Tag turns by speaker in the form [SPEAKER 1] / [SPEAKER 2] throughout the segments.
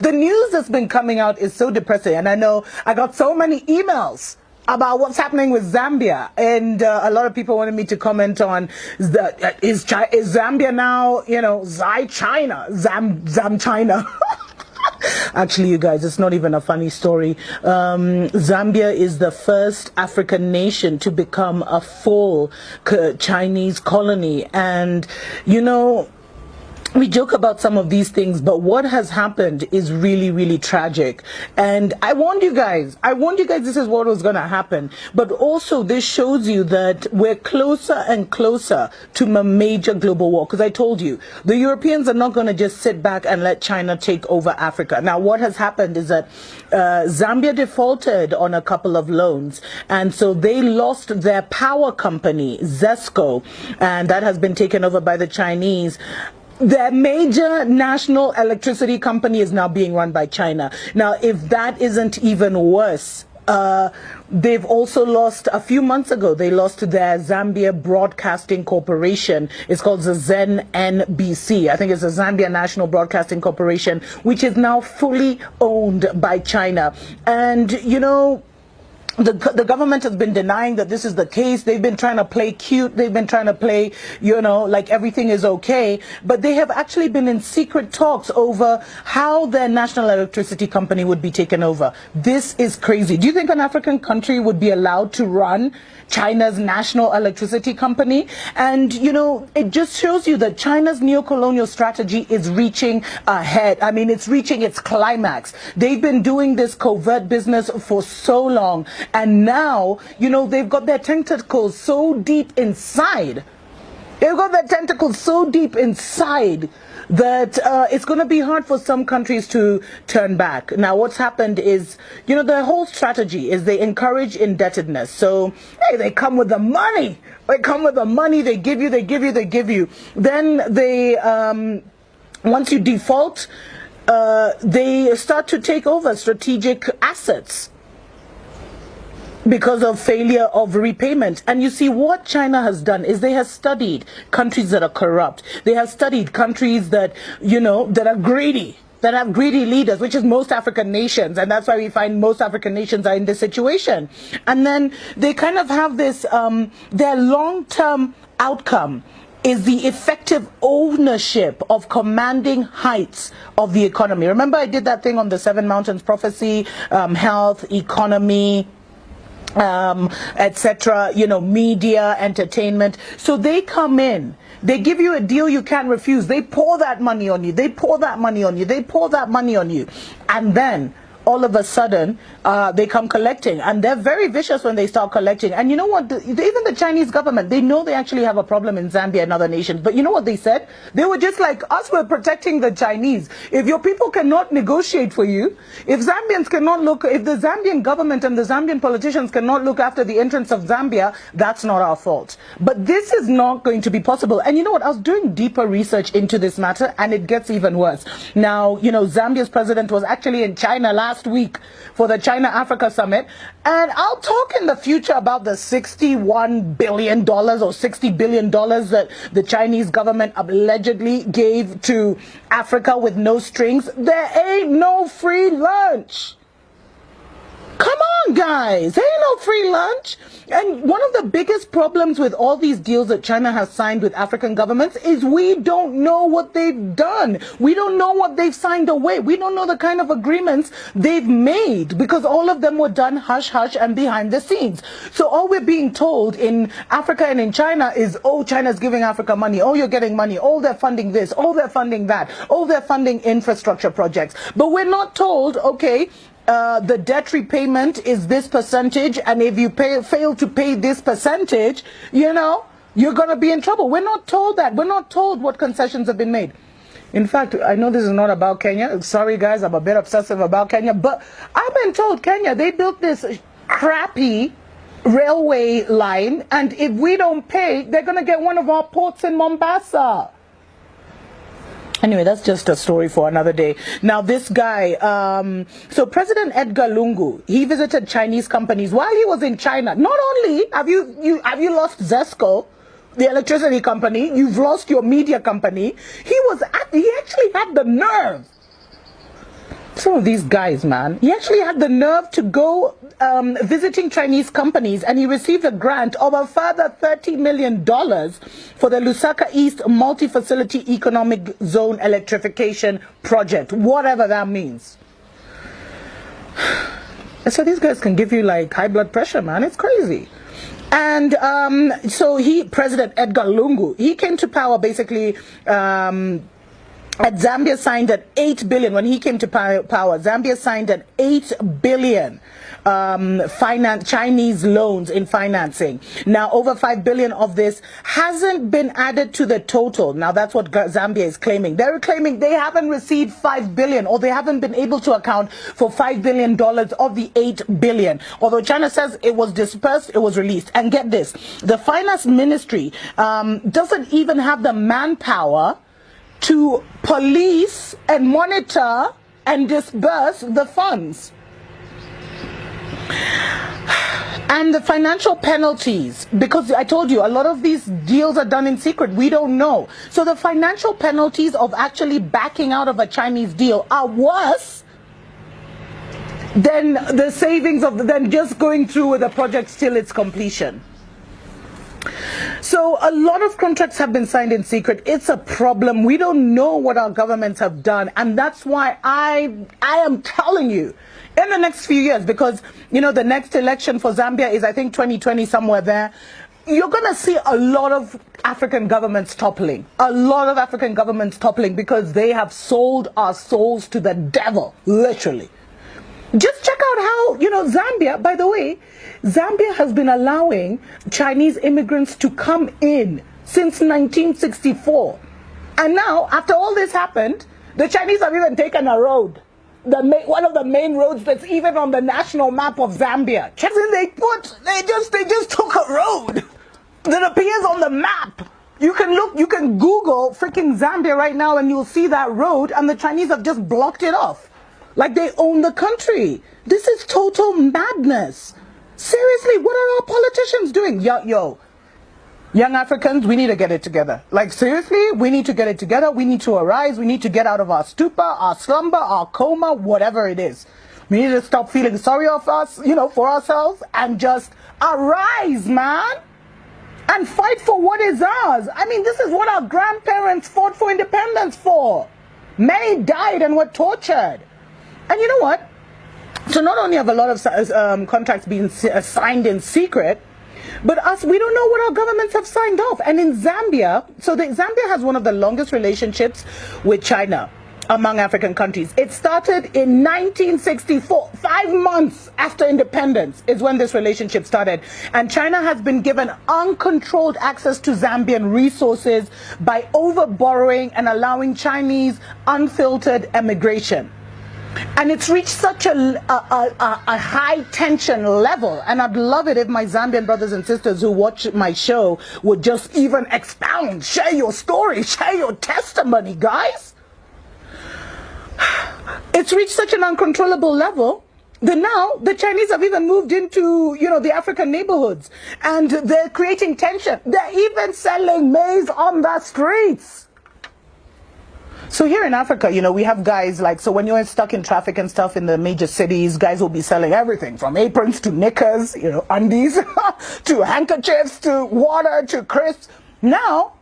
[SPEAKER 1] The news that's been coming out is so depressing, and I know I got so many emails about what's happening with Zambia, and a lot of people wanted me to comment on is Zambia now, Zam China. Actually, you guys, it's not even a funny story. Zambia is the first African nation to become a full Chinese colony, and we joke about some of these things, but what has happened is really, really tragic. And I warned you guys, this is what was going to happen. But also, this shows you that we're closer and closer to a major global war. Because I told you, the Europeans are not going to just sit back and let China take over Africa. Now, what has happened is that Zambia defaulted on a couple of loans. And so they lost their power company, Zesco, and that has been taken over by the Chinese. Their major national electricity company is now being run by China. Now, if that isn't even worse, they've also lost, a few months ago, they lost their Zambia Broadcasting Corporation. It's called the ZNBC. I think it's the Zambia National Broadcasting Corporation, which is now fully owned by China. And, the government has been denying that this is the case. They've been trying to play cute. They've been trying to play, like everything is okay. But they have actually been in secret talks over how their national electricity company would be taken over. This is crazy. Do you think an African country would be allowed to run China's national electricity company? And, it just shows you that China's neocolonial strategy is reaching ahead. I mean, it's reaching its climax. They've been doing this covert business for so long. And now, they've got their tentacles so deep inside. They've got their tentacles so deep inside that it's going to be hard for some countries to turn back. Now, what's happened is, their whole strategy is they encourage indebtedness. So, hey, they come with the money. They come with the money. They give you. Then they, once you default, they start to take over strategic assets because of failure of repayment. And you see, what China has done is they have studied countries that are corrupt. They have studied countries that, that are greedy, that have greedy leaders, which is most African nations. And that's why we find most African nations are in this situation. And then they kind of have this, their long-term outcome is the effective ownership of commanding heights of the economy. Remember, I did that thing on the Seven Mountains Prophecy, health, economy, etc., media, entertainment. So they come in, they give you a deal you can't refuse. They pour that money on you. They pour that money on you. They pour that money on you. And then all of a sudden, they come collecting. And they're very vicious when they start collecting. And you know what? Even the Chinese government, they know they actually have a problem in Zambia and other nations. But you know what they said? They were just like, us, we're protecting the Chinese. If your people cannot negotiate for you, if Zambians cannot if the Zambian government and the Zambian politicians cannot look after the interests of Zambia, that's not our fault. But this is not going to be possible. And you know what? I was doing deeper research into this matter, and it gets even worse. Now, Zambia's president was actually in China last week for the China-Africa summit, and I'll talk in the future about the $61 billion or $60 billion that the Chinese government allegedly gave to Africa with no strings. There ain't no free lunch. Come on, guys. There ain't no free lunch. And one of the biggest problems with all these deals that China has signed with African governments is we don't know what they've done. We don't know what they've signed away. We don't know the kind of agreements they've made, because all of them were done hush-hush and behind the scenes. So all we're being told in Africa and in China is, oh, China's giving Africa money. Oh, you're getting money. Oh, they're funding this. Oh, they're funding that. Oh, they're funding infrastructure projects. But we're not told, okay, the debt repayment is this percentage, and if you fail to pay this percentage, you're going to be in trouble. We're not told that. We're not told what concessions have been made. In fact, I know this is not about Kenya. Sorry, guys, I'm a bit obsessive about Kenya. But I've been told Kenya, they built this crappy railway line, and if we don't pay, they're going to get one of our ports in Mombasa. Anyway, that's just a story for another day. Now, this guy, so President Edgar Lungu, he visited Chinese companies while he was in China. Not only have you lost Zesco, the electricity company, you've lost your media company. He actually had the nerve some of these guys, man. He actually had the nerve to go visiting Chinese companies, and he received a grant of a further $30 million for the Lusaka East Multi-Facility Economic Zone Electrification Project, whatever that means. So these guys can give you like high blood pressure, man. It's crazy. And so President Edgar Lungu, he came to power basically Zambia signed an 8 billion, when he came to power, Zambia signed an 8 billion Chinese loans in financing. Now, over 5 billion of this hasn't been added to the total. Now, that's what Zambia is claiming. They're claiming they haven't received 5 billion, or they haven't been able to account for $5 billion of the 8 billion. Although China says it was dispersed, it was released. And get this, the finance ministry doesn't even have the manpower to police and monitor and disburse the funds. And the financial penalties, because I told you, a lot of these deals are done in secret. We don't know. So the financial penalties of actually backing out of a Chinese deal are worse than the savings than just going through with the project till its completion. So a lot of contracts have been signed in secret. It's a problem. We don't know what our governments have done. And that's why I am telling you, in the next few years, because, you know, the next election for Zambia is, I think, 2020, somewhere there. You're going to see a lot of African governments toppling. A lot of African governments toppling because they have sold our souls to the devil, literally. Just check out how, you know, Zambia, by the way, Zambia has been allowing Chinese immigrants to come in since 1964. And now, after all this happened, the Chinese have even taken a road. One of the main roads that's even on the national map of Zambia. They just took a road that appears on the map. You can Google freaking Zambia right now and you'll see that road, and the Chinese have just blocked it off. Like they own the country. This is total madness. Seriously, what are our politicians doing? Yo, young Africans, we need to get it together. Like seriously, we need to get it together. We need to arise. We need to get out of our stupor, our slumber, our coma, whatever it is. We need to stop feeling sorry for us, you know, for ourselves, and just arise, man, and fight for what is ours. I mean, this is what our grandparents fought for independence for. Many died and were tortured. And you know what? So not only have a lot of contracts been signed in secret, but we don't know what our governments have signed off. And in Zambia, Zambia has one of the longest relationships with China among African countries. It started in 1964, 5 months after independence is when this relationship started. And China has been given uncontrolled access to Zambian resources by overborrowing and allowing Chinese unfiltered emigration. And it's reached such a high tension level, and I'd love it if my Zambian brothers and sisters who watch my show would just even expound, share your story, share your testimony, guys. It's reached such an uncontrollable level that now the Chinese have even moved into, you know, the African neighborhoods, and they're creating tension. They're even selling maize on the streets. So here in Africa, you know, we have guys like, so when you're stuck in traffic and stuff in the major cities, guys will be selling everything from aprons to knickers, you know, undies, to handkerchiefs, to water, to crisps. Now,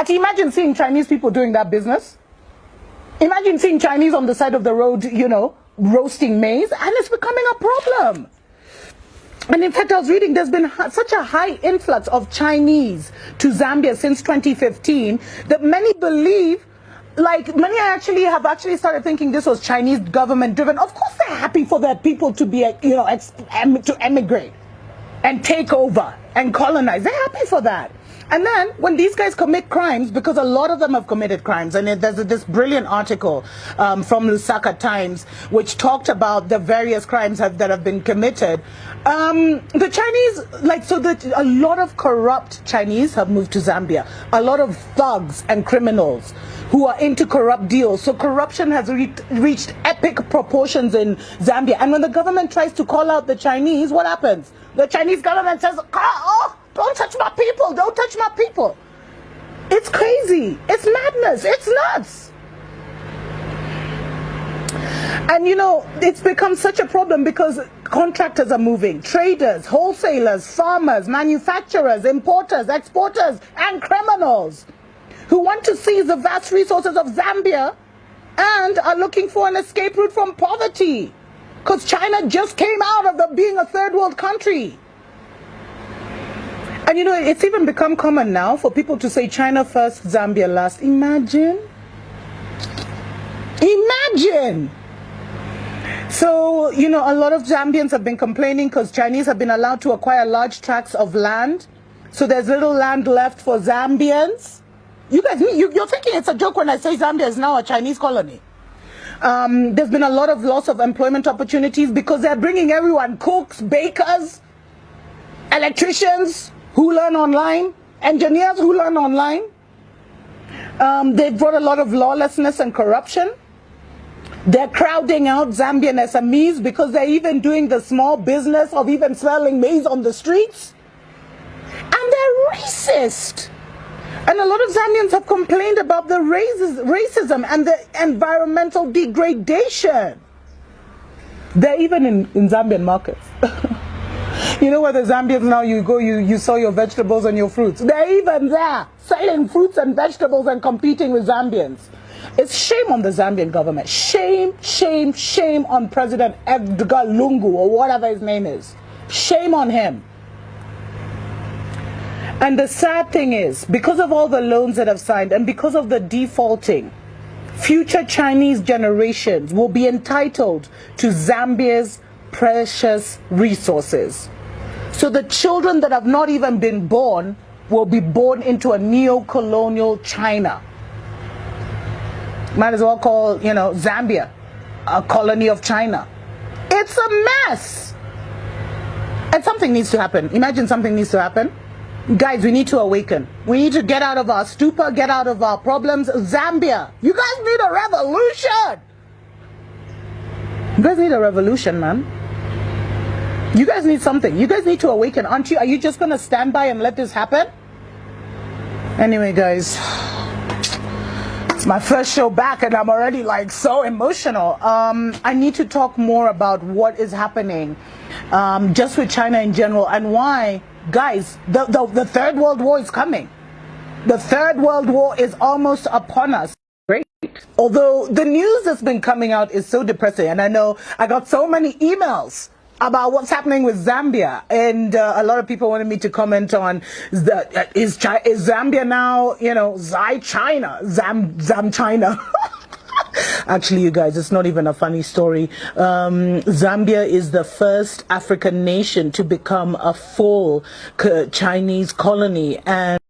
[SPEAKER 1] imagine seeing Chinese people doing that business. Imagine seeing Chinese on the side of the road, you know, roasting maize, and it's becoming a problem. And in fact, I was reading, there's been such a high influx of Chinese to Zambia since 2015 that many believe, like many have actually started thinking this was Chinese government driven. Of course they're happy for their people to be, you know, to emigrate and take over and colonize. They're happy for that. And then when these guys commit crimes, because a lot of them have committed crimes, and there's this brilliant article from Lusaka Times which talked about the various crimes that have been committed. The Chinese, a lot of corrupt Chinese have moved to Zambia. A lot of thugs and criminals who are into corrupt deals. So corruption has reached epic proportions in Zambia. And when the government tries to call out the Chinese, what happens? The Chinese government says, oh, don't touch my people, don't touch my people. It's crazy. It's madness. It's nuts. And it's become such a problem because contractors are moving, traders, wholesalers, farmers, manufacturers, importers, exporters, and criminals who want to seize the vast resources of Zambia and are looking for an escape route from poverty. Because China just came out of being a third world country. And it's even become common now for people to say China first, Zambia last. Imagine. So, a lot of Zambians have been complaining because Chinese have been allowed to acquire large tracts of land. So there's little land left for Zambians. You guys, you're thinking it's a joke when I say Zambia is now a Chinese colony. There's been a lot of loss of employment opportunities because they're bringing everyone, cooks, bakers, electricians who learn online, engineers who learn online. They've brought a lot of lawlessness and corruption. They're crowding out Zambian SMEs because they're even doing the small business of even selling maize on the streets. And they're racist. And a lot of Zambians have complained about the racism and the environmental degradation. They're even in Zambian markets. Where the Zambians now, you go, you sell your vegetables and your fruits. They're even there, selling fruits and vegetables and competing with Zambians. It's shame on the Zambian government. Shame, shame, shame on President Edgar Lungu, or whatever his name is. Shame on him. And the sad thing is, because of all the loans that have signed and because of the defaulting, future Chinese generations will be entitled to Zambia's precious resources. So the children that have not even been born will be born into a neo-colonial China. Might as well call, Zambia a colony of China. It's a mess. And something needs to happen. Imagine something needs to happen. Guys, we need to awaken. We need to get out of our stupor, get out of our problems. Zambia, you guys need a revolution. You guys need a revolution, man. You guys need something. You guys need to awaken, aren't you? Are you just going to stand by and let this happen? Anyway, guys, it's my first show back and I'm already so emotional. I need to talk more about what is happening just with China in general and why. Guys, the Third World War is coming. The Third World War is almost upon us. Great. Although the news that's been coming out is so depressing, and I know I got so many emails about what's happening with Zambia, and a lot of people wanted me to comment on is Zambia now, Zam China. Actually, you guys, it's not even a funny story. Zambia is the first African nation to become a full Chinese colony, and